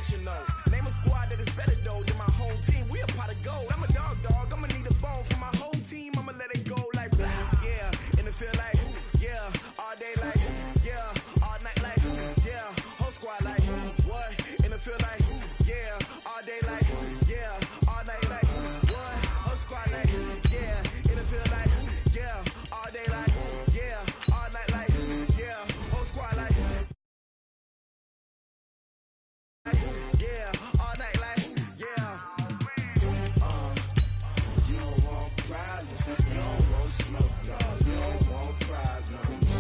directional. Name a squad that is better though than my home team. We a pot of gold. I'm a dog. I'ma need a bone for my whole team. I'ma let it go like yeah. In the field like yeah. All day like yeah. All night like yeah. Whole squad like what? In the field like yeah. All day like yeah. All night like what? Whole squad like yeah. In the field like yeah. All day like yeah. All night like yeah. Whole squad like yeah. All night like yeah. You don't want problems. You don't want smoke, no. You don't want problems.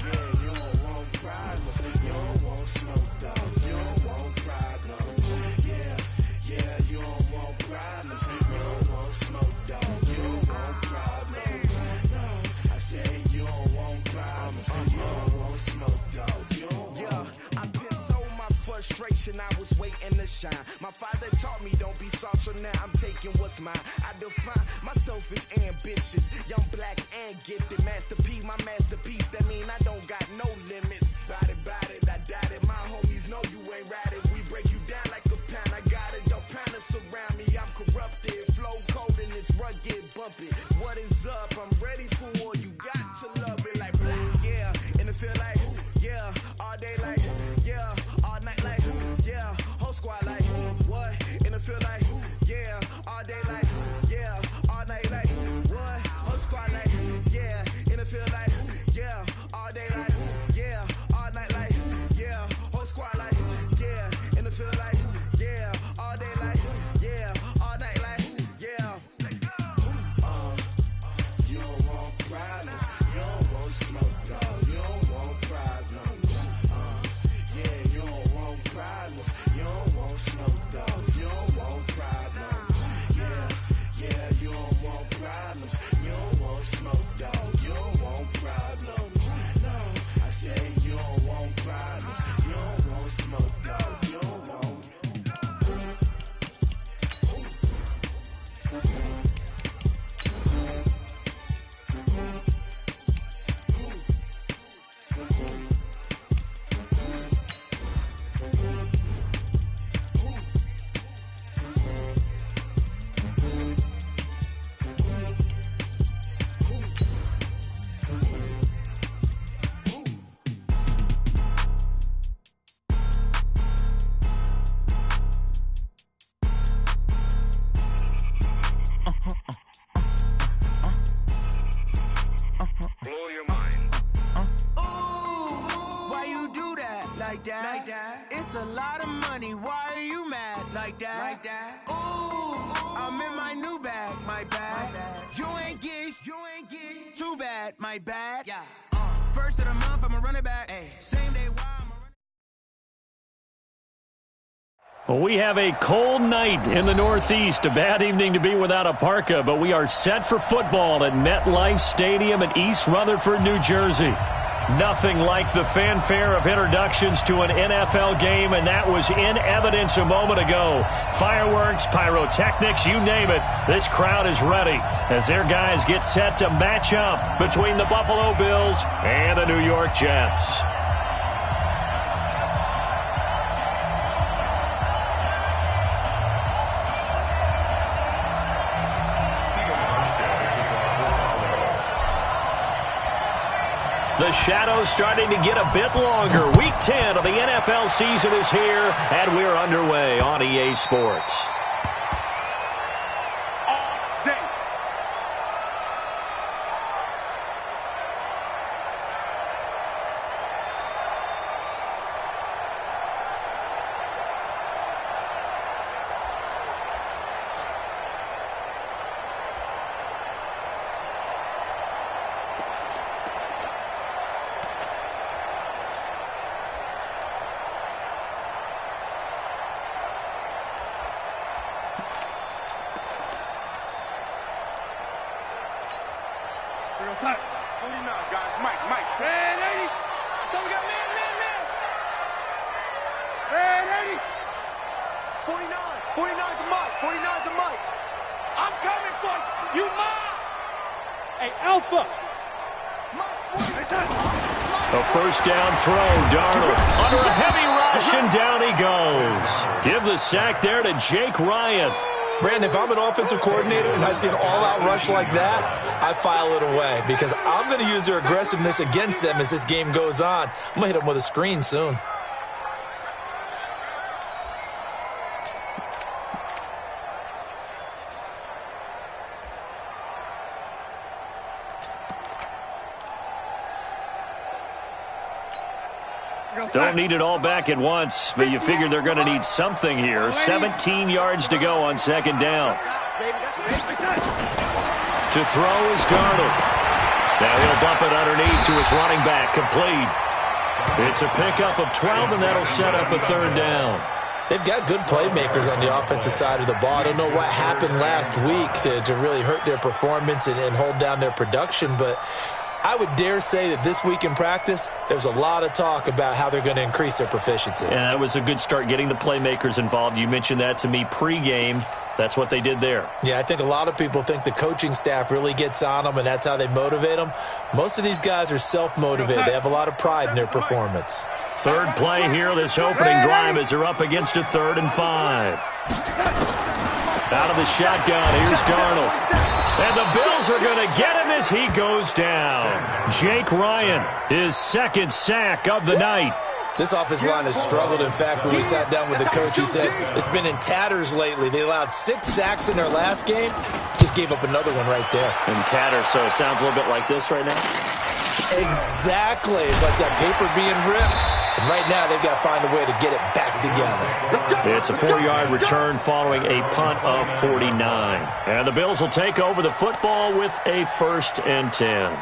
Yeah, you don't want problems. You don't want smoke, dog. You don't want problems. Yeah, yeah, you don't want problems. You don't want smoke, dog. You don't want problems. No, I say you don't want problems. You don't want smoke, dog. You don't want. Yeah, I've been so my frustration. I was waiting to shine. My father taught me don't be soft, so now I'm taking what's mine. I define myself as ambitious, young, black, and gifted. Master P, my masterpiece. That mean I don't got no limits. Bout it, I doubt it. My homies know you ain't ratted. We break you down like a pound. I got it, don't panic surround me. I'm corrupted, flow cold and it's rugged, bumpy. What is up? I'm ready for war. You got to love it like black, yeah. In the field like yeah. All day like yeah. All night like yeah. Whole squad like what? In the field like yeah. All day like yeah. All night like what? Whole squad like yeah. In the field like yeah. All day like yeah. All night like yeah. Whole squad like yeah. In the field like yeah. All day like yeah. All night like yeah. You don't want problems. You don't want smoke, no. You don't want problems. Yeah, you don't want problems. You don't want smoke, dog. You don't want problems. Yeah, yeah, you don't want problems. You don't want smoke, dog. You don't want problems. No, I say you don't want problems. You don't want smoke, dog. You don't want. Like that. It's a lot of money. Why are you mad like that? Like that. Ooh, I'm in my new bag. My bad. You ain't get too bad. My bad. Yeah. First of the month, I'ma run it back. Ay. Same day. Well, we have a cold night in the Northeast. A bad evening to be without a parka, but we are set for football at MetLife Stadium in East Rutherford, New Jersey. Nothing like the fanfare of introductions to an NFL game, and that was in evidence a moment ago. Fireworks, pyrotechnics, you name it. This crowd is ready as their guys get set to match up between the Buffalo Bills and the New York Jets. The shadow's starting to get a bit longer. Week 10 of the NFL season is here, and we're underway on EA Sports. Outside. 49, guys. Mike. Red 80. So we got man. Red 80. 49. 49 to Mike. 49 to Mike. I'm coming for you. You mine. Hey, Alpha. Mike's 49. A first down throw. Darnold under a heavy rush, and down he goes. Give the sack there to Jake Ryan. Brandon, if I'm an offensive coordinator and I see an all-out rush like that, I file it away because I'm going to use their aggressiveness against them as this game goes on. I'm going to hit them with a screen soon. Don't need it all back at once, but you figure they're going to need something here. 17 yards to go on second down. To throw is Darnold. Now he'll dump it underneath to his running back, complete. It's a pickup of 12, and that'll set up a third down. They've got good playmakers on the offensive side of the ball. I don't know what happened last week to really hurt their performance and hold down their production, but I would dare say that this week in practice, there's a lot of talk about how they're going to increase their proficiency. And that was a good start, getting the playmakers involved. You mentioned that to me pregame. That's what they did there. Yeah, I think a lot of people think the coaching staff really gets on them, and that's how they motivate them. Most of these guys are self-motivated. They have a lot of pride in their performance. Third play here, this opening drive, as they're up against a 3rd and 5. Out of the shotgun, here's Darnold. And the Bills are going to get him as he goes down. Jake Ryan, his second sack of the night. This offensive line has struggled. In fact, when we sat down with the coach, he said it's been in tatters lately. They allowed 6 sacks in their last game. Just gave up another one right there. In tatters, so it sounds a little bit like this right now? Exactly. It's like that paper being ripped. And right now, they've got to find a way to get it back together. It's a 4-yard return following a punt of 49. And the Bills will take over the football with a 1st and 10.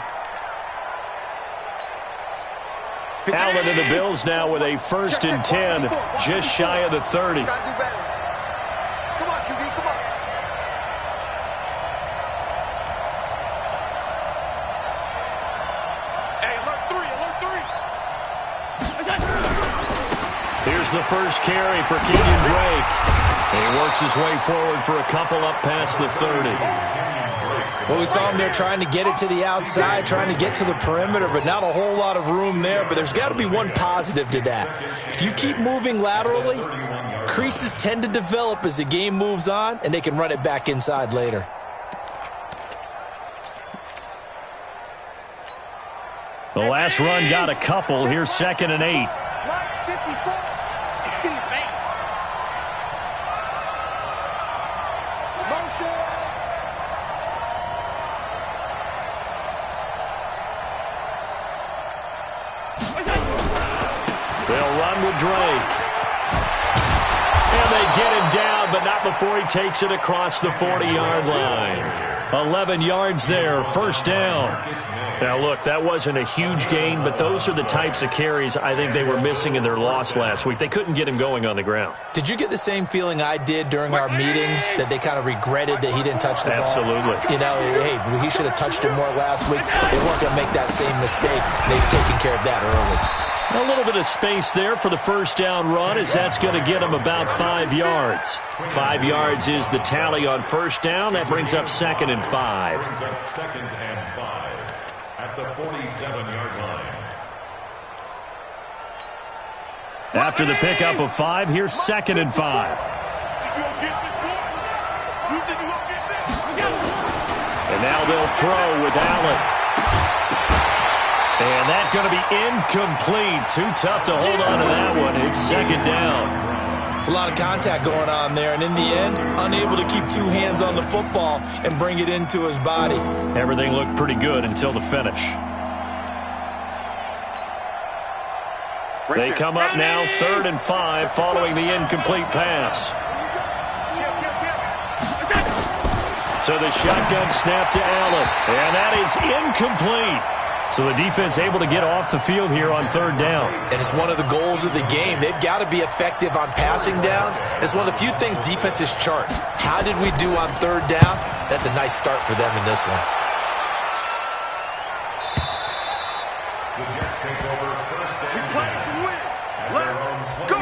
Allen and the Bills now with a 1st and 10, just shy of the 30. Come on, QB, come on. Hey, alert 3. Here's the first carry for Kenyon Drake. He works his way forward for a couple up past the 30. Well, we saw him there trying to get it to the outside, trying to get to the perimeter, but not a whole lot of room there. But there's got to be one positive to that. If you keep moving laterally, creases tend to develop as the game moves on, and they can run it back inside later. The last run got a couple. Here's 2nd and 8. They'll run with Drake. And they get him down, but not before he takes it across the 40-yard line. 11 yards there, 1st down. Now, look, that wasn't a huge gain, but those are the types of carries I think they were missing in their loss last week. They couldn't get him going on the ground. Did you get the same feeling I did during our meetings, that they kind of regretted that he didn't touch the ball? Absolutely. You know, hey, he should have touched it more last week. They weren't going to make that same mistake, and they've taken care of that early. A little bit of space there for the 1st down run, as that's going to get him about 5 yards. 5 yards is the tally on 1st down. That brings up 2nd and 5. Brings up 2nd and 5 at the 47-yard line. After the pickup of 5, here's 2nd and 5. And now they'll throw with Allen. And that's going to be incomplete. Too tough to hold on to that one. It's 2nd down. It's a lot of contact going on there, and in the end, unable to keep 2 hands on the football and bring it into his body. Everything looked pretty good until the finish. They come up now 3rd and 5 following the incomplete pass. So the shotgun snap to Allen, and that is incomplete. So the defense able to get off the field here on 3rd down. And it's one of the goals of the game. They've got to be effective on passing downs. It's one of the few things defenses chart. How did we do on 3rd down? That's a nice start for them in this one. The Jets take over 1st and 10. Play to win. Let's go.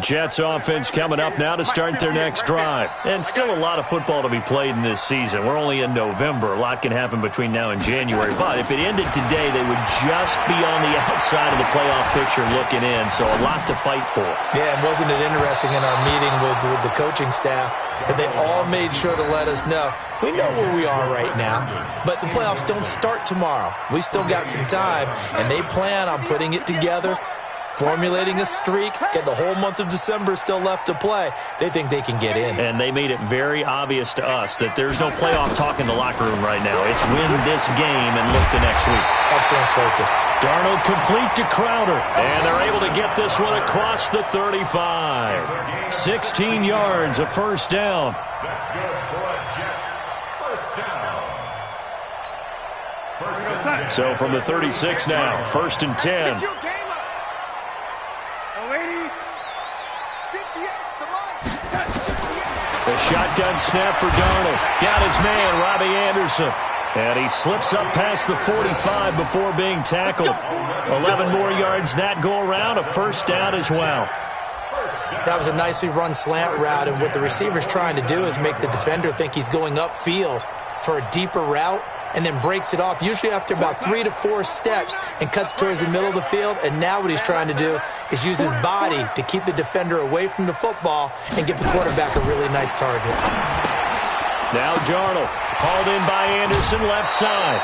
Jets offense coming up now to start their next drive. And still a lot of football to be played in this season. We're only in November. A lot can happen between now and January. But if it ended today, they would just be on the outside of the playoff picture looking in. So a lot to fight for. Yeah, and wasn't it interesting in our meeting with the coaching staff that they all made sure to let us know, we know where we are right now, but the playoffs don't start tomorrow. We still got some time, and they plan on putting it together, formulating a streak, get the whole month of December still left to play. They think they can get in. And they made it very obvious to us that there's no playoff talk in the locker room right now. It's win this game and look to next week. Excellent focus. Darnold complete to Crowder, and they're able to get this one across the 35. 16 yards, a first down. That's good for a Jets first down. So from the 36 now, 1st and 10. The shotgun snap for Darnold. Got his man, Robbie Anderson. And he slips up past the 45 before being tackled. 11 more yards that go around, a first down as well. That was a nicely run slant route, and what the receiver's trying to do is make the defender think he's going upfield for a deeper route, and then breaks it off, usually after about 3 to 4 steps, and cuts towards the middle of the field. And now what he's trying to do is use his body to keep the defender away from the football and give the quarterback a really nice target. Now Darnold, hauled in by Anderson, left side.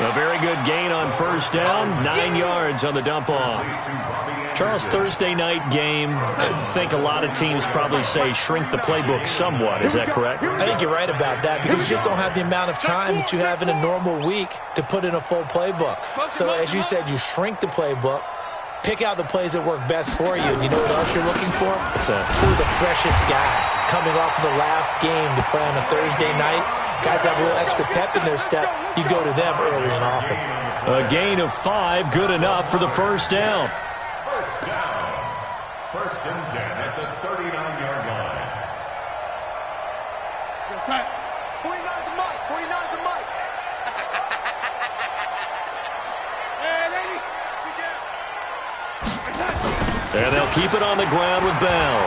A very good gain on first down, 9 yards on the dump-off. Charles, Thursday night game, I think a lot of teams probably say shrink the playbook somewhat. Is that correct? I think you're right about that, because you just don't have the amount of time that you have in a normal week to put in a full playbook. So as you said, you shrink the playbook, pick out the plays that work best for you. And you know what else you're looking for? What's that? Who are the freshest guys coming off of the last game to play on a Thursday night? Guys have a little extra pep in their step. You go to them early and often. A gain of 5, good enough for the first down. First down. 1st and 10 at the 39-yard line. 49 to Mike. 49 to Mike. Hey, lady. And they'll keep it on the ground with Bell.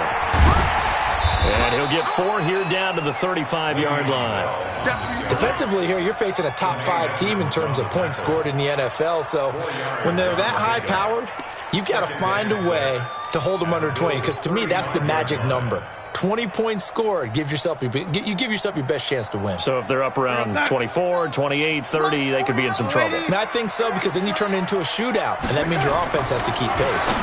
And he'll get 4 here down to the 35-yard line. Defensively here, you're facing a top 5 team in terms of points scored in the NFL. So when they're that high-powered, you've got to find a way to hold them under 20, because to me, that's the magic number. 20 points scored, you give yourself your best chance to win. So if they're up around 24, 28, 30, they could be in some trouble. And I think so, because then you turn it into a shootout, and that means your offense has to keep pace.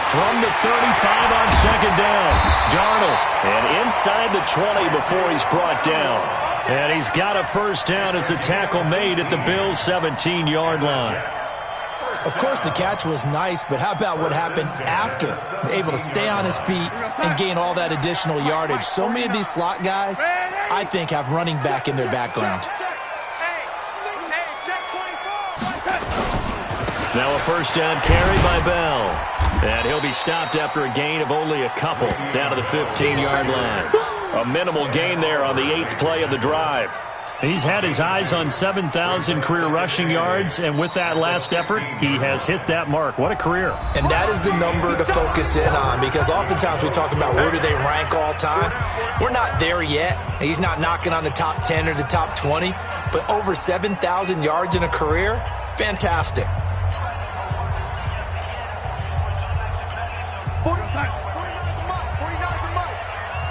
From the 35 on second down, Darnold, and inside the 20 before he's brought down. And he's got a first down as the tackle made at the Bills' 17-yard line. Of course, the catch was nice, but how about what happened after? Able to stay on his feet and gain all that additional yardage. So many of these slot guys, I think, have running back in their background. Now a first down carry by Bell. And he'll be stopped after a gain of only a couple down to the 15-yard line. A minimal gain there on the 8th play of the drive. He's had his eyes on 7,000 career rushing yards, and with that last effort, he has hit that mark. What a career. And that is the number to focus in on, because oftentimes we talk about where do they rank all time. We're not there yet. He's not knocking on the top 10 or the top 20, but over 7,000 yards in a career, fantastic. 49 to Mike.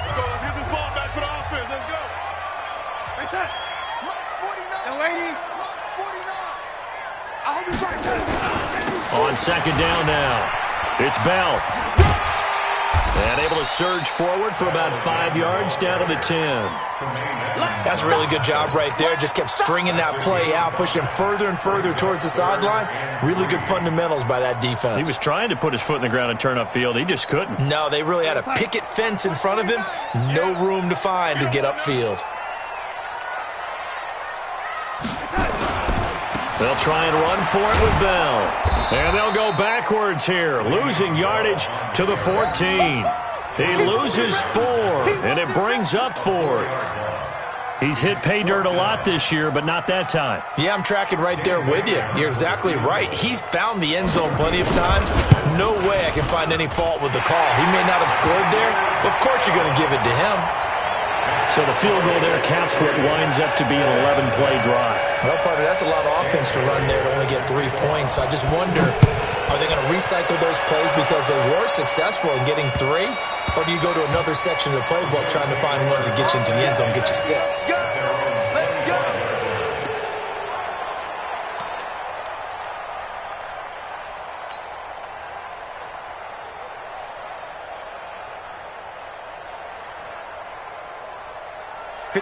Let's go. Let's get this ball back for the offense. Let's go. Reset. Mike 49. The lady. Mike 49. I hope he's right. On second down now, it's Bell. And able to surge forward for about 5 yards down to the 10. That's a really good job right there. Just kept stringing that play out, pushing further and further towards the sideline. Really good fundamentals by that defense. He was trying to put his foot in the ground and turn upfield. He just couldn't. No, they really had a picket fence in front of him. No room to find to get upfield. They'll try and run for it with Bell. And they'll go backwards here, losing yardage to the 14. He loses 4, and it brings up 4th. He's hit pay dirt a lot this year, but not that time. Yeah, I'm tracking right there with you. You're exactly right. He's found the end zone plenty of times. No way I can find any fault with the call. He may not have scored there, but of course you're going to give it to him. So the field goal there caps what winds up to be an 11-play drive. Well, partner, that's a lot of offense to run there to only get 3 points. So I just wonder, are they going to recycle those plays because they were successful in getting 3? Or do you go to another section of the playbook trying to find ones that get you into the end zone, get you 6?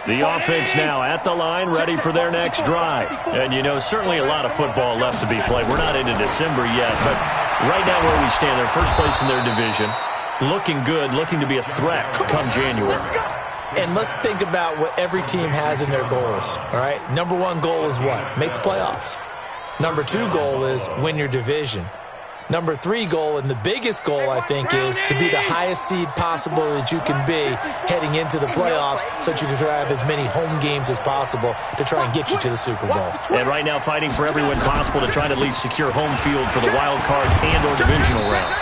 The offense now at the line, ready for their next drive. And, you know, certainly a lot of football left to be played. We're not into December yet, but right now where we stand, they're first place in their division. Looking good, looking to be a threat come January. And let's think about what every team has in their goals, all right? Number 1 goal is what? Make the playoffs. Number 2 goal is win your division. Number 3 goal, and the biggest goal, I think, is to be the highest seed possible that you can be heading into the playoffs so that you can have as many home games as possible to try and get you to the Super Bowl. And right now fighting for every win possible to try to at least secure home field for the wild card and or divisional round.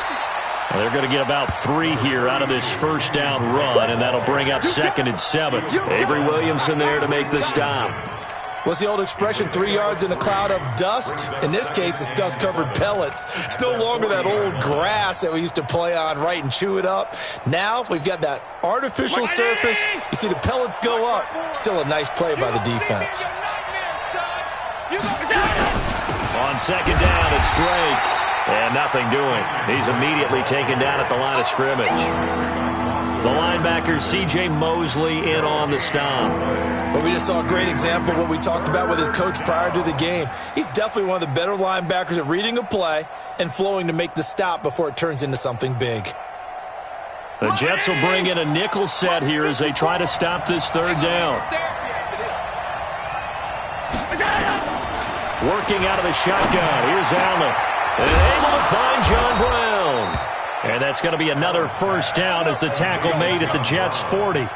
Well, they're going to get about 3 here out of this first down run, and that'll bring up 2nd and 7. Avery Williamson there to make the stop. What's the old expression, 3 yards in a cloud of dust? In this case, it's dust-covered pellets. It's no longer that old grass that we used to play on, right, and chew it up. Now we've got that artificial surface. You see the pellets go up. Still a nice play by the defense. On 2nd down, it's Drake. And nothing doing. He's immediately taken down at the line of scrimmage. The linebacker, C.J. Mosley, in on the stop. Well, we just saw a great example of what we talked about with his coach prior to the game. He's definitely one of the better linebackers at reading a play and flowing to make the stop before it turns into something big. The Jets will bring in a nickel set here as they try to stop this 3rd down. Working out of the shotgun. Here's Allen. And able to find John Brown. And that's going to be another first down as the tackle made at the Jets' 40.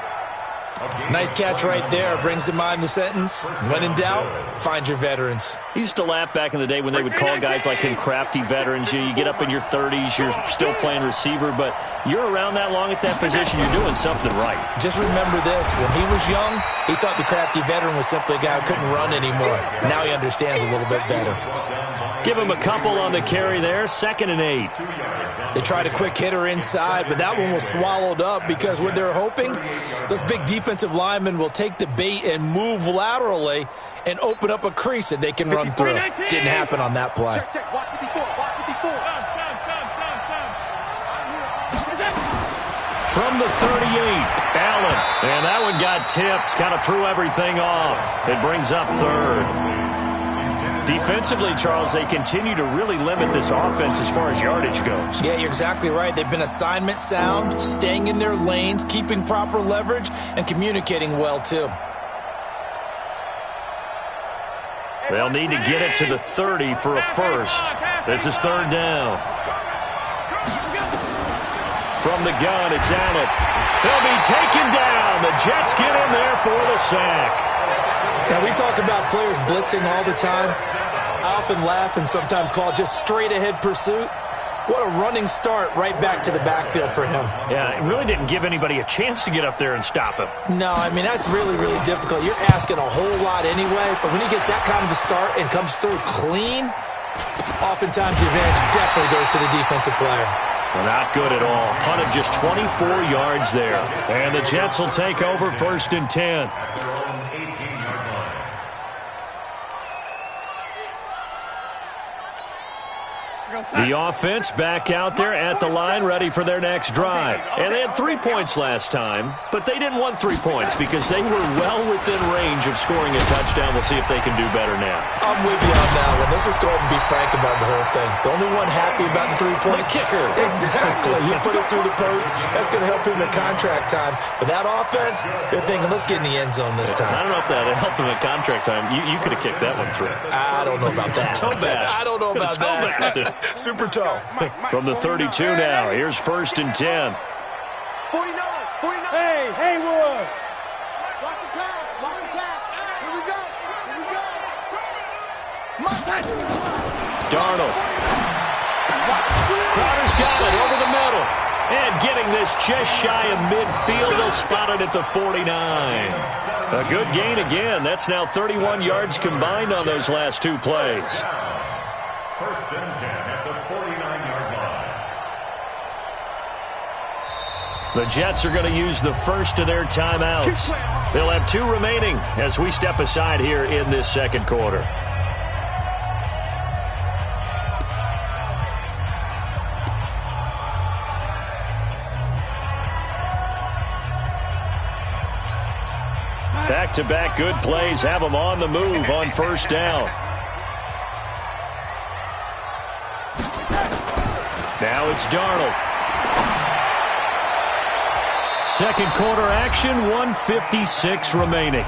Nice catch right there. Brings to mind the sentence, when in doubt, find your veterans. I used to laugh back in the day when they would call guys like him crafty veterans. You get up in your 30s, you're still playing receiver, but you're around that long at that position, you're doing something right. Just remember this. When he was young, he thought the crafty veteran was simply a guy who couldn't run anymore. Now he understands a little bit better. Give him a couple on the carry there, 2nd and 8. They tried a quick hitter inside, but that one was swallowed up because what they're hoping, those big defensive linemen will take the bait and move laterally and open up a crease that they can run through. Didn't happen on that play. From the 38, Allen. And that one got tipped, kind of threw everything off. It brings up 3rd. Defensively, Charles, they continue to really limit this offense as far as yardage goes. Yeah, you're exactly right. They've been assignment sound, staying in their lanes, keeping proper leverage, and communicating well, too. They'll need to get it to the 30 for a first. This is 3rd down. From the gun, it's Allen. He'll be taken down. The Jets get in there for the sack. Now, we talk about players blitzing all the time. I often laugh and sometimes call it just straight-ahead pursuit. What a running start right back to the backfield for him. Yeah, it really didn't give anybody a chance to get up there and stop him. No, I mean, that's really, really difficult. You're asking a whole lot anyway, but when he gets that kind of a start and comes through clean, oftentimes the advantage definitely goes to the defensive player. Well, not good at all. Punt of just 24 yards there. And the Jets will take over 1st and 10. The offense back out there at the line, ready for their next drive. And they had 3 points last time, but they didn't want 3 points because they were well within range of scoring a touchdown. We'll see if they can do better now. I'm with you on that one. Let's just go ahead and be frank about the whole thing. The only one happy about the 3-point kicker. Exactly. You put it through the post. That's going to help him in contract time. But that offense, they're thinking, let's get in the end zone this time. I don't know if that helped him in contract time. You could have kicked that one through. I don't know about that. Toe bash. I don't know about that. Super toe. From the 32 now, here's 1st and 10. 49. Hey, Haywood. Watch the pass. Darnold. Crowder's got it over the middle. And getting this just shy of midfield. They'll spot it at the 49. A good gain again. That's now 31 yards combined on those last two plays. First and 10 at the 49-yard line. The Jets are going to use the first of their timeouts. They'll have two remaining as we step aside here in this second quarter. Back-to-back good plays have them on the move on first down. Now it's Darnold. Second quarter action, 1:56 remaining.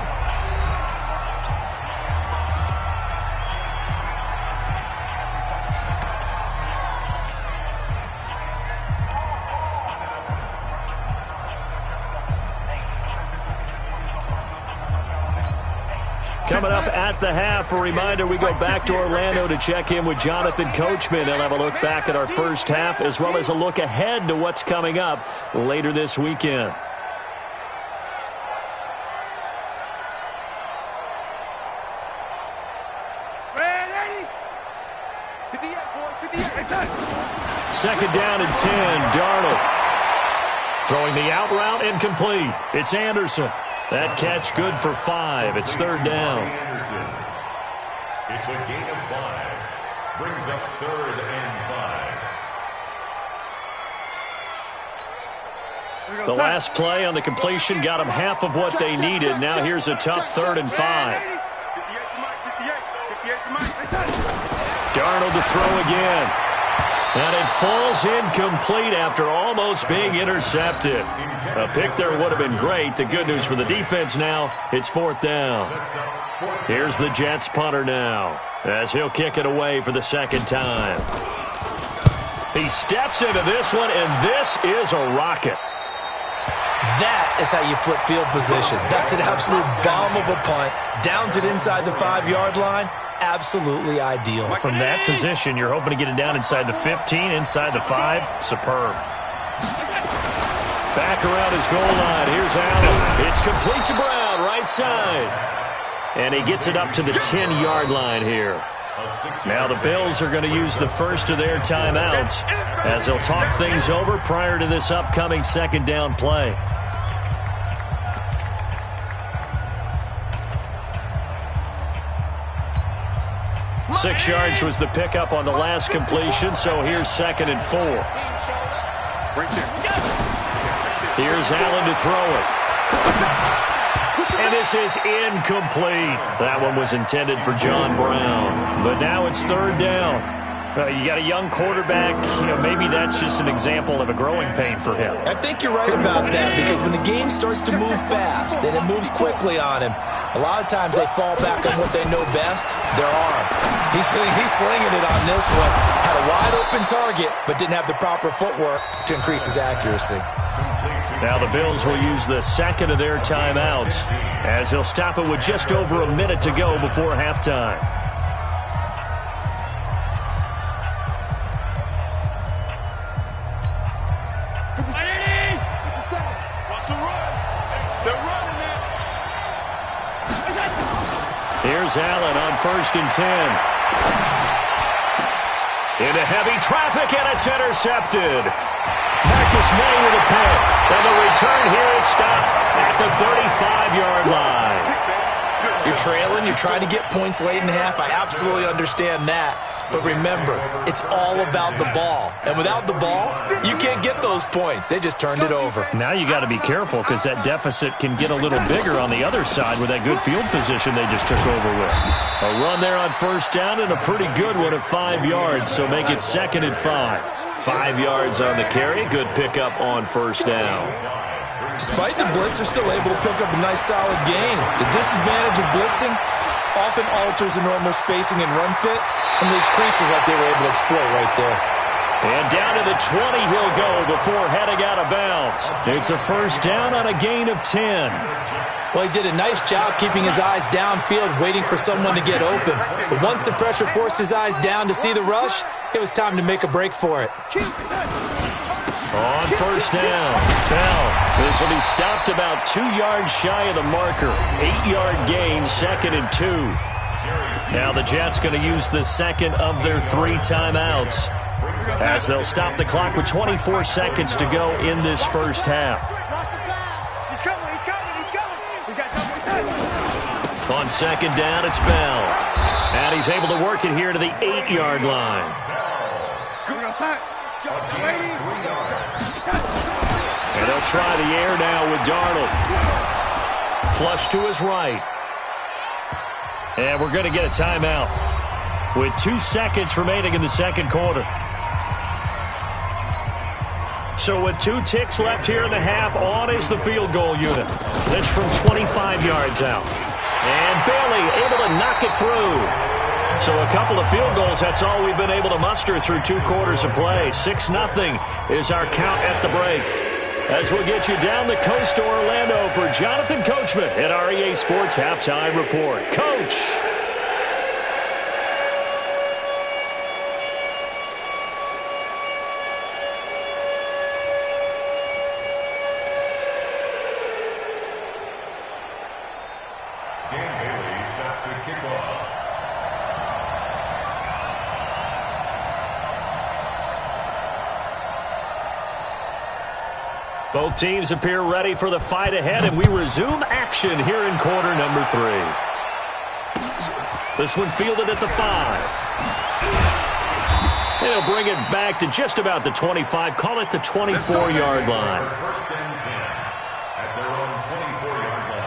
Coming up at the half, a reminder, we go back to Orlando to check in with Jonathan Coachman. They'll have a look back at our first half as well as a look ahead to what's coming up later this weekend. Second down and 10, Darnold. Throwing the out route incomplete. It's Anderson. That catch good for 5. It's third down. It's a gain of 5. Brings up third and 5. The last play on the completion got them half of what they needed. Now here's a tough third and 5. Darnold to throw again. And it falls incomplete after almost being intercepted. A pick there would have been great. The good news for the defense now, it's fourth down. Here's the Jets punter now as he'll kick it away for the second time. He steps into this one, and this is a rocket. That is how you flip field position. That's an absolute bomb of a punt. Downs it inside the 5-yard line. Absolutely ideal. From that position, you're hoping to get it down inside the 15, inside the 5. Superb. Back around his goal line. Here's Allen. It's complete to Brown, right side. And he gets it up to the 10-yard line here. Now the Bills are going to use the first of their timeouts as they'll talk things over prior to this upcoming second down play. Six yards was the pickup on the last completion, so here's second and 4. Here's Allen to throw it. And this is incomplete. That one was intended for John Brown. But now it's third down. You got a young quarterback. Maybe that's just an example of a growing pain for him. I think you're right about that because when the game starts to move fast and it moves quickly on him, a lot of times they fall back on what they know best, their arm. He's slinging it on this one. Had a wide open target, but didn't have the proper footwork to increase his accuracy. Now the Bills will use the second of their timeouts as they'll stop it with just over a minute to go before halftime. Here's Allen on first and 10. Into heavy traffic, and it's intercepted. Marcus May with a pick. And the return here is stopped at the 35-yard line. You're trailing. You're trying to get points late in half. I absolutely understand that. But remember, it's all about the ball. And without the ball, you can't get those points. They just turned it over. Now you got to be careful because that deficit can get a little bigger on the other side with that good field position they just took over with. A run there on first down and a pretty good one at 5 yards, so make it second and 5. 5 yards on the carry. Good pickup on first down. Despite the blitz, they're still able to pick up a nice solid gain. The disadvantage of blitzing often alters the normal spacing and run fits and leaves creases like they were able to exploit right there. And down to the 20 he'll go before heading out of bounds. It's a first down on a gain of 10. Well, he did a nice job keeping his eyes downfield, waiting for someone to get open. But once the pressure forced his eyes down to see the rush, it was time to make a break for it. On first down, Bell. This will be stopped about 2 yards shy of the marker. 8-yard gain, 2nd and 2. Now the Jets going to use the second of their 3 timeouts, as they'll stop the clock with 24 seconds to go in this first half. He's coming. We got double. On second down, it's Bell. And he's able to work it here to the 8-yard line. And they'll try the air now with Darnold. Flush to his right. And we're going to get a timeout with 2 seconds remaining in the second quarter. So with 2 ticks left here in the half, on is the field goal unit. Pitch from 25 yards out. And Bailey able to knock it through. So a couple of field goals, that's all we've been able to muster through 2 quarters of play. 6-0 is our count at the break. As we'll get you down the coast to Orlando for Jonathan Coachman at our EA Sports Halftime Report. Coach! Both teams appear ready for the fight ahead, and we resume action here in quarter number 3. This one fielded at the 5. They'll bring it back to just about the 25, call it the 24-yard line. First and 10 at their own 24-yard line.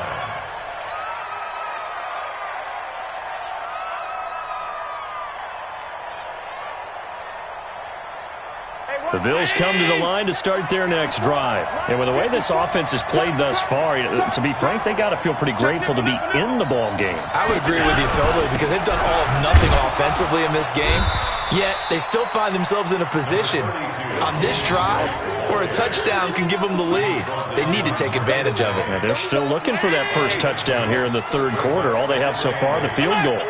The Bills come to the line to start their next drive. And with the way this offense has played thus far, to be frank, they got to feel pretty grateful to be in the ball game. I would agree with you totally, because they've done all of nothing offensively in this game, yet they still find themselves in a position on this drive where a touchdown can give them the lead. They need to take advantage of it. And they're still looking for that first touchdown here in the third quarter. All they have so far, the field goal.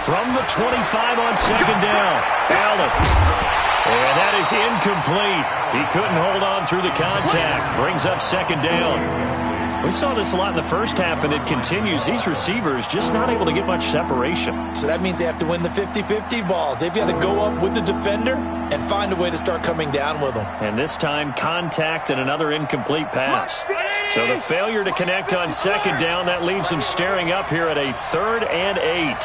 From the 25 on second down, Allen. And that is incomplete. He couldn't hold on through the contact. Brings up second down. We saw this a lot in the first half, and it continues. These receivers just not able to get much separation. So that means they have to win the 50-50 balls. They've got to go up with the defender and find a way to start coming down with them. And this time, contact and another incomplete pass. So the failure to connect on second down, that leaves them staring up here at a 3rd and 8.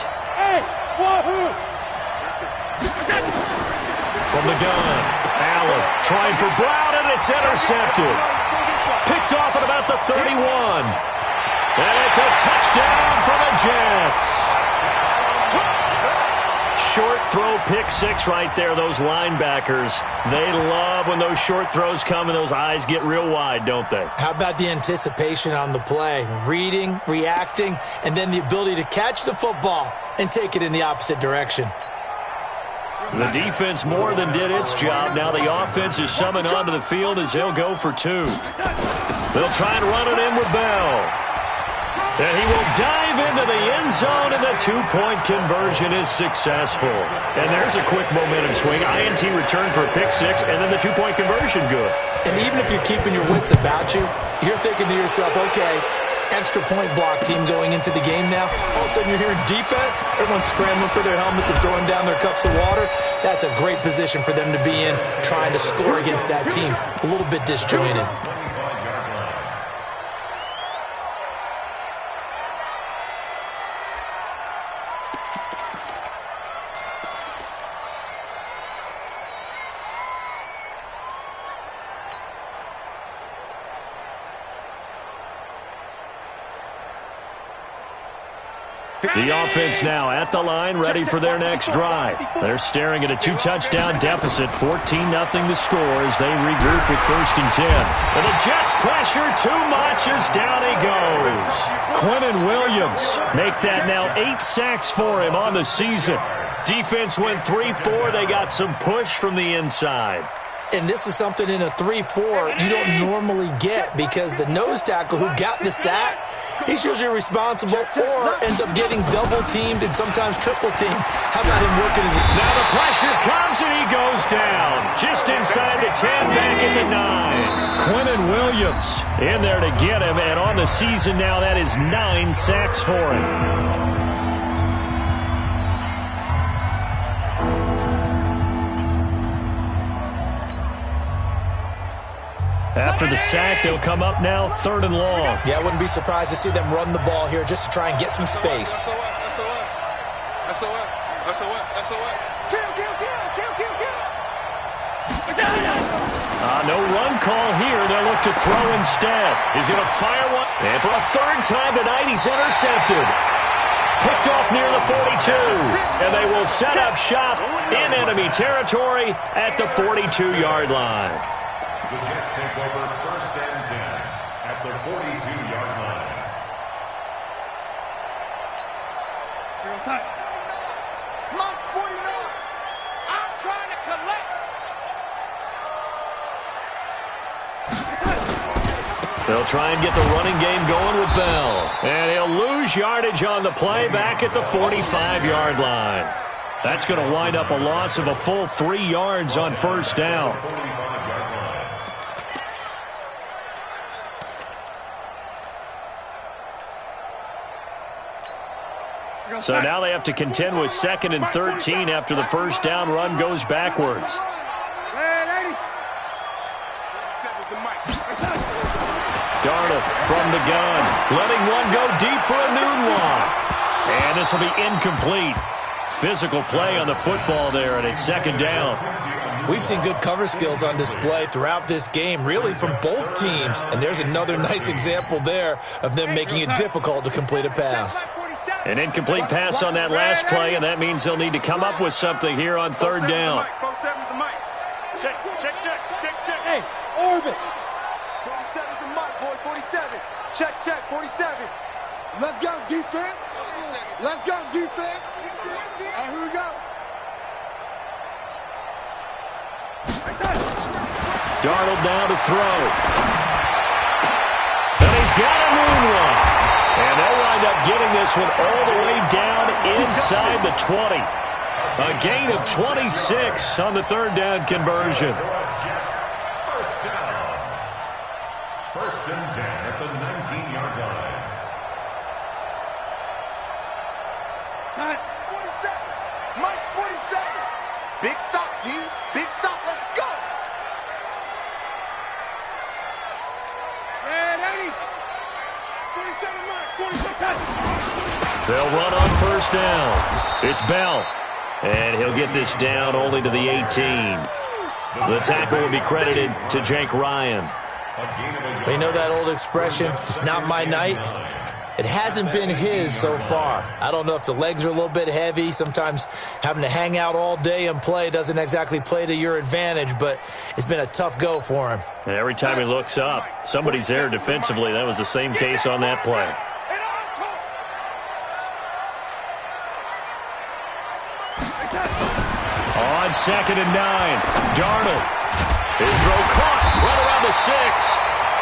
From the gun, Allen trying for Brown, and it's intercepted. Picked off at about the 31. And it's a touchdown for the Jets. Short throw, pick 6 right there. Those linebackers, they love when those short throws come and those eyes get real wide, don't they? How about the anticipation on the play? Reading, reacting, and then the ability to catch the football and take it in the opposite direction. The defense more than did its job. Now the offense is summoned onto the field as they'll go for 2. They'll try and run it in with Bell. And he will dive into the end zone, and the 2-point conversion is successful. And there's a quick momentum swing. INT return for a pick 6, and then the 2-point conversion good. And even if you're keeping your wits about you, you're thinking to yourself, okay, extra point block team going into the game now. All of a sudden you're hearing defense. Everyone's scrambling for their helmets and throwing down their cups of water. That's a great position for them to be in, trying to score against that team. A little bit disjointed. The offense now at the line, ready for their next drive. They're staring at a 2-touchdown deficit, 14-0 the score as they regroup with 1st and 10. And the Jets pressure too much as down he goes. Quinnen Williams make that now 8 sacks for him on the season. Defense went 3-4. They got some push from the inside. And this is something in a 3-4 you don't normally get because the nose tackle who got the sack, he's usually responsible or ends up getting double-teamed and sometimes triple-teamed. How about him working his... Now the pressure comes and he goes down. Just inside the 10, back at the 9. Quentin Williams in there to get him, and on the season now, that is 9 sacks for him. After the sack, they'll come up now 3rd and long. Yeah, I wouldn't be surprised to see them run the ball here just to try and get some space. SOS. No run call here. They'll look to throw instead. He's going to fire one. And for a 3rd time tonight, he's intercepted. Picked off near the 42. And they will set up shop in enemy territory at the 42-yard line. The Jets take over 1st and 10 at the 42-yard line. Mark 49. I'm trying to collect. They'll try and get the running game going with Bell. And he'll lose yardage on the play back at the 45-yard line. That's going to wind up a loss of a full 3 yards on 1st down. So now they have to contend with 2nd and 13 after the 1st down run goes backwards. Darnold from the gun, letting one go deep for a Nunwa. And this will be incomplete. Physical play on the football there, and it's 2nd down. We've seen good cover skills on display throughout this game, really from both teams. And there's another nice example there of them making it difficult to complete a pass. An incomplete pass on that last play, and that means they'll need to come up with something here on 3rd down. Check. Hey, orbit. 47's the mic, boy. 47. Check. 47. Let's go, defense. Let's go, defense. All right, here we go. Darnold now to throw. And he's got a Nunwa. And they'll wind up getting this one all the way down inside the 20. A gain of 26 on the 3rd down conversion. First down. 1st and 10 at the 19-yard line. 47. Mike's 47. Big stop, D. Big stop. Let's go. And 80. 47, Mike. 47. They'll run on 1st down. It's Bell. And he'll get this down only to the 18. The tackle will be credited to Jake Ryan. But you know that old expression, it's not my night? It hasn't been his so far. I don't know if the legs are a little bit heavy. Sometimes having to hang out all day and play doesn't exactly play to your advantage, but it's been a tough go for him. And every time he looks up, somebody's there defensively. That was the same case on that play. On 2nd and 9, Darnold. His throw caught right around the 6.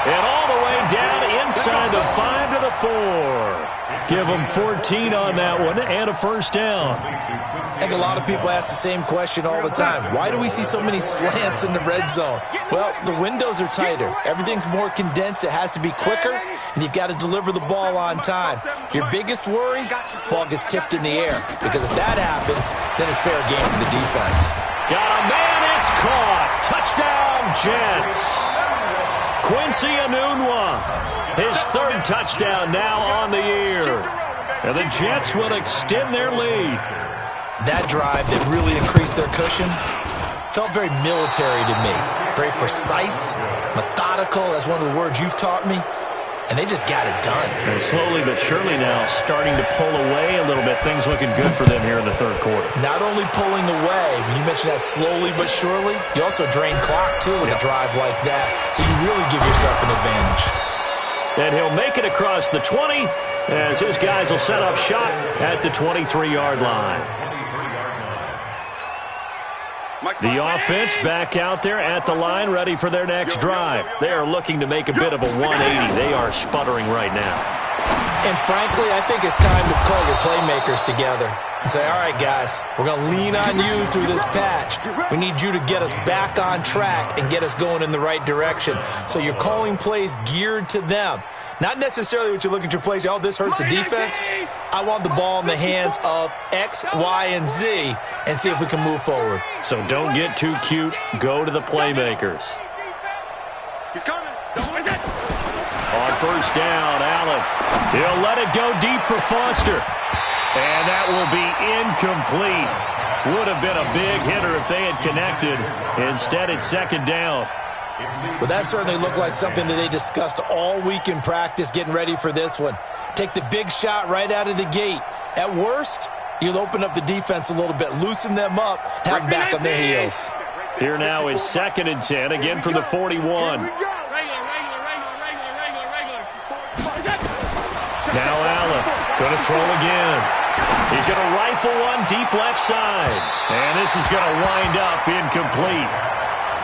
And all the way down inside the 5 to the 4. Give them 14 on that one and a 1st down. I think a lot of people ask the same question all the time. Why do we see so many slants in the red zone? Well, the windows are tighter. Everything's more condensed. It has to be quicker, and you've got to deliver the ball on time. Your biggest worry, ball gets tipped in the air. Because if that happens, then it's fair game for the defense. Got a man, it's caught. Touchdown, Jets. Quincy Enunwa, his 3rd touchdown now on the year. And the Jets will extend their lead. That drive that really increased their cushion felt very military to me. Very precise, methodical. That's one of the words you've taught me. And they just got it done. And slowly but surely now starting to pull away a little bit. Things looking good for them here in the 3rd quarter. Not only pulling away, you mentioned that slowly but surely, you also drain clock too with a drive like that. So you really give yourself an advantage. And he'll make it across the 20 as his guys will set up shop at the 23-yard line. The offense back out there at the line, ready for their next drive. They are looking to make a bit of a 180. They are sputtering right now. And frankly, I think it's time to call your playmakers together and say, all right, guys, we're going to lean on you through this patch. We need you to get us back on track and get us going in the right direction. So you're calling plays geared to them. Not necessarily what you look at your plays, oh, this hurts the defense. I want the ball in the hands of X, Y, and Z and see if we can move forward. So don't get too cute. Go to the playmakers. He's coming. On first down, Allen. He'll let it go deep for Foster. And that will be incomplete. Would have been a big hitter if they had connected. Instead, it's second down. Well, that certainly looked like something that they discussed all week in practice getting ready for this one. Take the big shot right out of the gate. At worst, you'll open up the defense a little bit, loosen them up, have them back on their heels. Here now is 2nd and 10, again from the 41. Now Allen, going to throw again. He's going to rifle one deep left side. And this is going to wind up incomplete.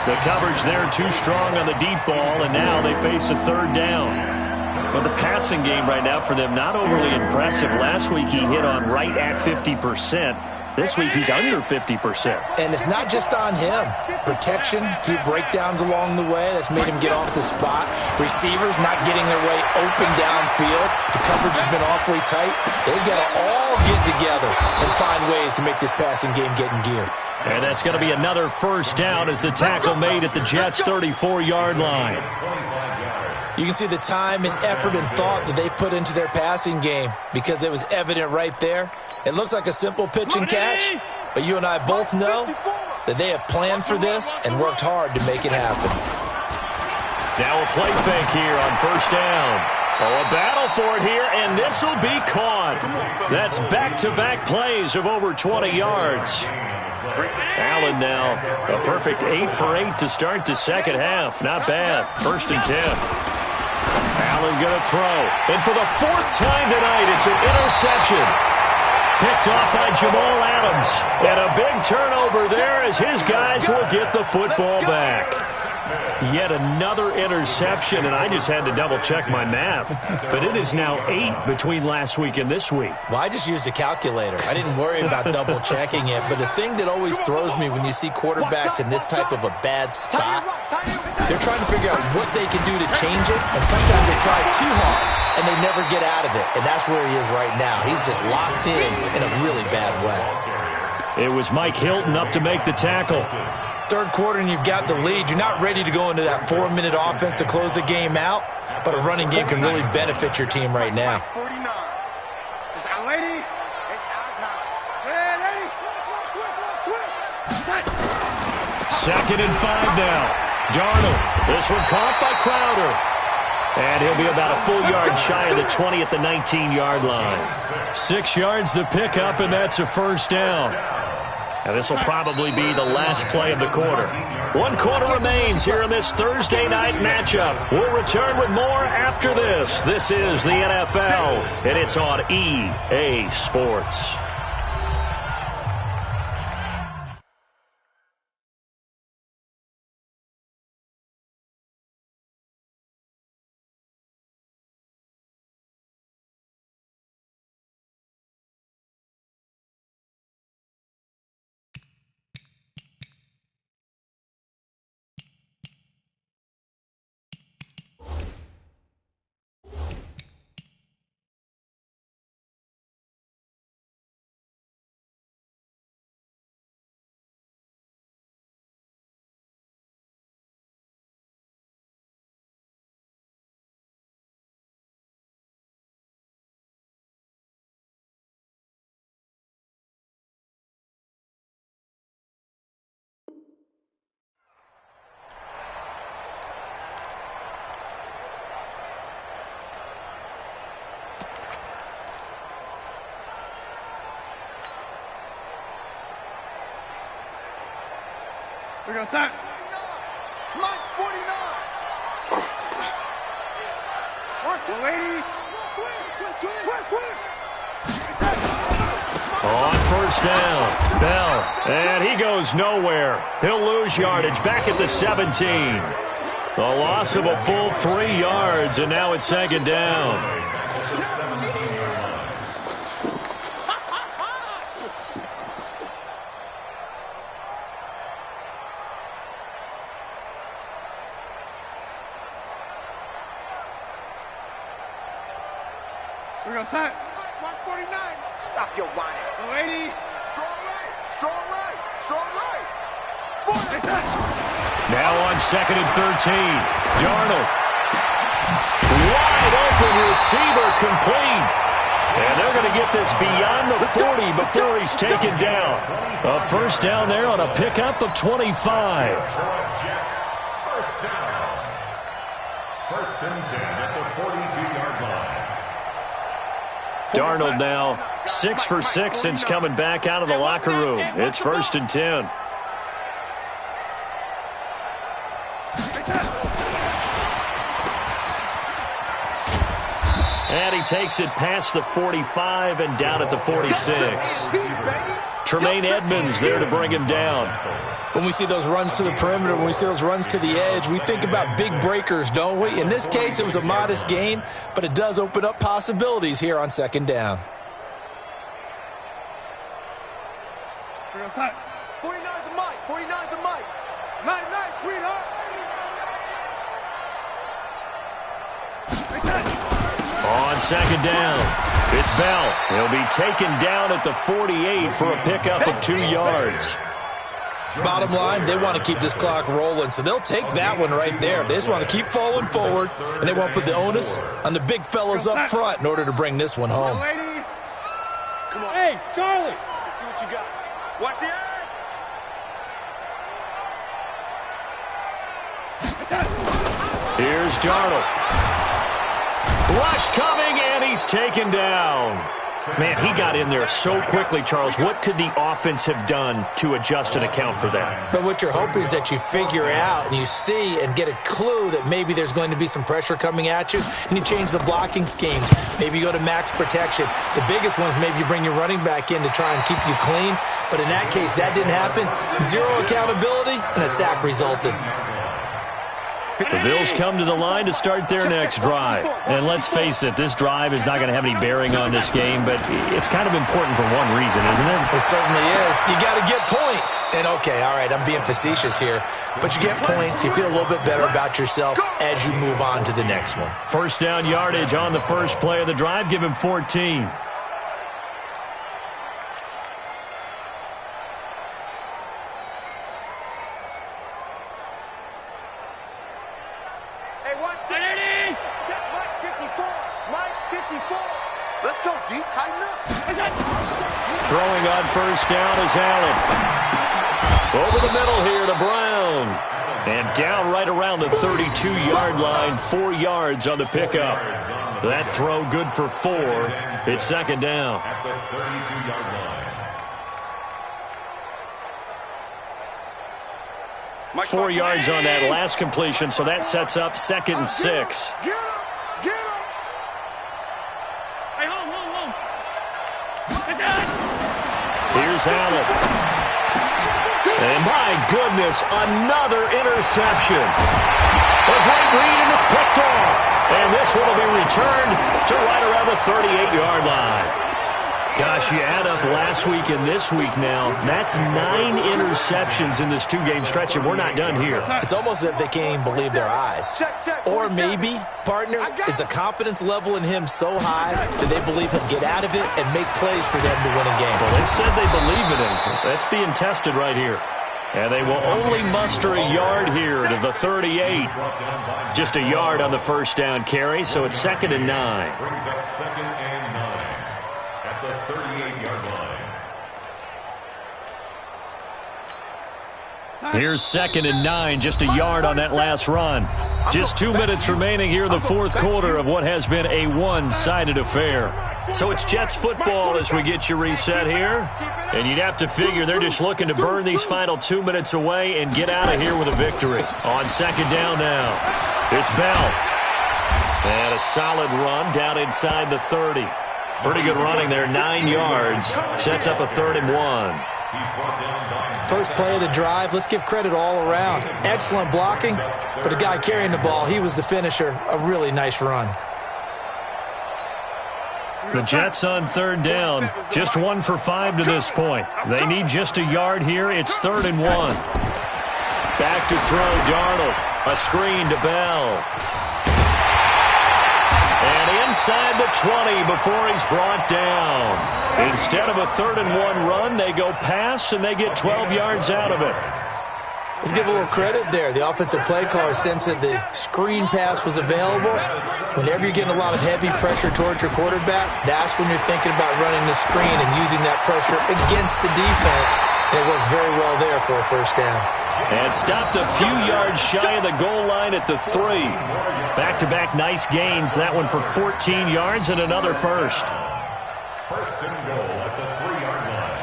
The coverage there too strong on the deep ball, and now they face a 3rd down. Well, the passing game right now for them, not overly impressive. Last week he hit on right at 50%. This week he's under 50%. And it's not just on him. Protection, a few breakdowns along the way. That's made him get off the spot. Receivers not getting their way open downfield. The coverage has been awfully tight. They've got to all get together and find ways to make this passing game get in gear. And that's going to be another first down as the tackle made at the Jets' 34-yard line. You can see the time and effort and thought that they put into their passing game because it was evident right there. It looks like a simple pitch and catch, but you and I both know that they have planned for this and worked hard to make it happen. Now a play fake here on first down. Oh, a battle for it here, and this will be caught. That's back-to-back plays of over 20 yards. Allen now a perfect 8 for 8 to start the second half. Not bad. 1st and 10. Allen going to throw. And for the 4th time tonight, it's an interception. Picked off by Jamal Adams. And a big turnover there as his guys will get the football back. Yet another interception, and I just had to double-check my math. But it is now 8 between last week and this week. Well, I just used a calculator. I didn't worry about double-checking it. But the thing that always throws me when you see quarterbacks in this type of a bad spot, they're trying to figure out what they can do to change it. And sometimes they try too hard, and they never get out of it. And that's where he is right now. He's just locked in a really bad way. It was Mike Hilton up to make the tackle. 3rd quarter and you've got the lead. You're not ready to go into that 4-minute offense to close the game out, but a running game can really benefit your team right now. 49. It's our lady. It's our time. Ready? Switch. 2nd and 5 now. Darnold. This one caught by Crowder. And he'll be about a full yard shy of the 20 at the 19-yard line. 6 yards the pickup, and that's a first down. And this will probably be the last play of the quarter. 1 quarter remains here in this Thursday night matchup. We'll return with more after this. This is the NFL, and it's on EA Sports. We're going to start. March 49. Watch the lady. Twist. On first down, Bell, and he goes nowhere. He'll lose yardage back at the 17. The loss of a full 3 yards, and now it's second down. We're going to set. 149. Stop your whining. 80. Strong right. Strong right. Strong right. Now on second and 13. Darnold. Wide open receiver complete. And they're going to get this beyond the 40 before he's taken down. A first down there on a pickup of 25. First down. First and 10 at the 42-yard line. Darnold now 6 for 6 since coming back out of the locker room. It's first and 10. And he takes it past the 45 and down at the 46. Tremaine Edmonds there to bring him down. When we see those runs to the perimeter, when we see those runs to the edge, we think about big breakers, don't we? In this case, it was a modest gain, but it does open up possibilities here on second down. 49's a Mike. 49's a Mike. Nice, sweetheart. On second down, it's Bell. He'll be taken down at the 48 for a pickup of 2 yards. Bottom line, they want to keep this clock rolling, so they'll take that one right there. They just want to keep falling forward, and they want to put the onus on the big fellas up front in order to bring this one home. Come on. Hey, Charlie. Let's see what you got. Watch the edge. Here's Darnold. Rush coming, and he's taken down. Man, he got in there so quickly, Charles. What could the offense have done to adjust and account for that? But what you're hoping is that you figure out and you see and get a clue that maybe there's going to be some pressure coming at you, and you change the blocking schemes. Maybe you go to max protection. The biggest one is maybe you bring your running back in to try and keep you clean. But in that case, that didn't happen. Zero accountability, and a sack resulted. The Bills come to the line to start their next drive. And let's face it, this drive is not going to have any bearing on this game, but it's kind of important for one reason, isn't it? It certainly is. You got to get points. And, okay, all right, I'm being facetious here, but you get points. You feel a little bit better about yourself as you move on to the next one. First down yardage on the first play of the drive. Give him 14. Let's go deep, tighten up. Throwing on first down is Allen. Over the middle here to Brown. And down right around the 32-yard line, 4 yards on the pickup. That throw good for 4. It's second down. At the 32-yard line. 4 yards on that last completion, so that sets up second and 6. Get him! Get him! Hey, hold. Here's Allen. And my goodness, another interception. A great read, and it's picked off. And this one will be returned to right around the 38-yard line. Gosh, you add up last week and this week now, that's 9 interceptions in this 2-game stretch, and we're not done here. It's almost as if they can't even believe their eyes. Or maybe, partner, is the confidence level in him so high that they believe he'll get out of it and make plays for them to win a game. Well, they've said they believe in him. That's being tested right here. And they will only muster a yard here to the 38. Just a yard on the first down carry, so it's second and 9. Brings up second and 9 at the 38-yard line. Here's second and 9, just a yard on that last run. Just 2 minutes remaining here in the fourth quarter of what has been a one-sided affair. So it's Jets football as we get you reset here. And you'd have to figure they're just looking to burn these final 2 minutes away and get out of here with a victory. On second down now, it's Bell. And a solid run down inside the 30. Pretty good running there, 9 yards. Sets up a 3rd and 1. First play of the drive, let's give credit all around. Excellent blocking, but the guy carrying the ball, he was the finisher. A really nice run. The Jets on 3rd down. Just 1 for 5 to this point. They need just a yard here. It's 3rd and 1. Back to throw, Darnold. A screen to Bell. And inside the 20 before he's brought down. Instead of a 3rd and 1 run, they go pass, and they get 12 yards out of it. Let's give a little credit there. The offensive play caller sensed that the screen pass was available. Whenever you're getting a lot of heavy pressure towards your quarterback, that's when you're thinking about running the screen and using that pressure against the defense. And it worked very well there for a 1st down. And stopped a few yards shy of the goal line at the 3. Back-to-back nice gains. That one for 14 yards and another first. 1st and goal at the 3-yard line.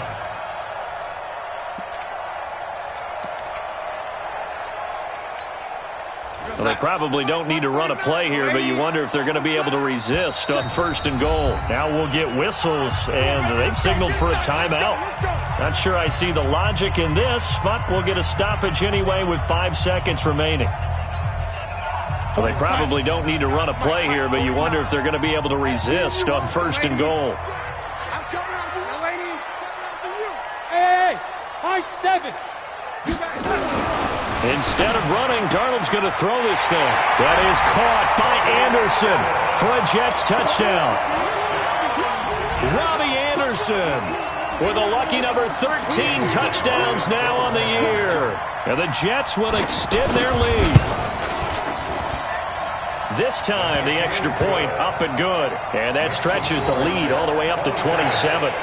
Well, they probably don't need to run a play here, but you wonder if they're going to be able to resist on 1st and goal. Now we'll get whistles, and they've signaled for a timeout. Not sure I see the logic in this, but we'll get a stoppage anyway with 5 seconds remaining. Well, they probably don't need to run a play here, but you wonder if they're going to be able to resist on 1st and goal. I'm coming on you, lady. Hey, high 7. Instead of running, Darnold's going to throw this thing. That is caught by Anderson for a Jets touchdown. Robbie Anderson with a lucky number 13 touchdowns now on the year. And the Jets will extend their lead. This time, the extra point up and good. And that stretches the lead all the way up to 27.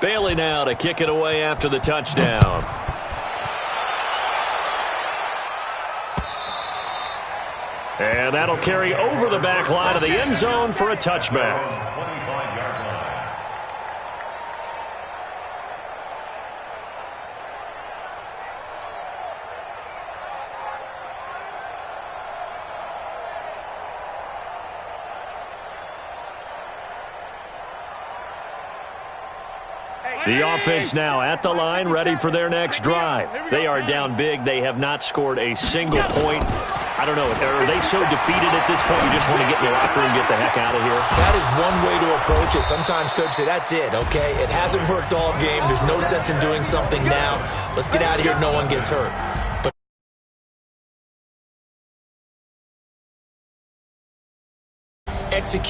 Bailey now to kick it away after the touchdown. And that'll carry over the back line of the end zone for a touchback. The offense now at the line, ready for their next drive. They are down big. They have not scored a single point. I don't know. Are they so defeated at this point you just want to get in the locker room and get the heck out of here? That is one way to approach it. Sometimes coaches say, that's it, okay? It hasn't worked all game. There's no sense in doing something now. Let's get out of here. No one gets hurt. But execute.